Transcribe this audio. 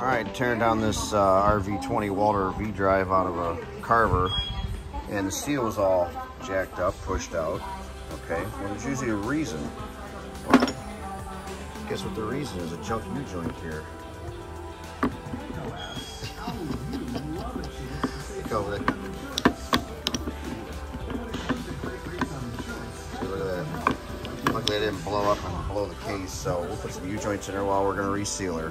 Alright, tearing down this RV20 Walter V drive out of a Carver, and the steel was all jacked up, pushed out. Okay, well, there's usually a reason. Well, guess what the reason is? A junk U-joint here. Look over it. See, look at that. Luckily, I didn't blow up and blow the case, so we'll put some U-joints in there while we're going to reseal her.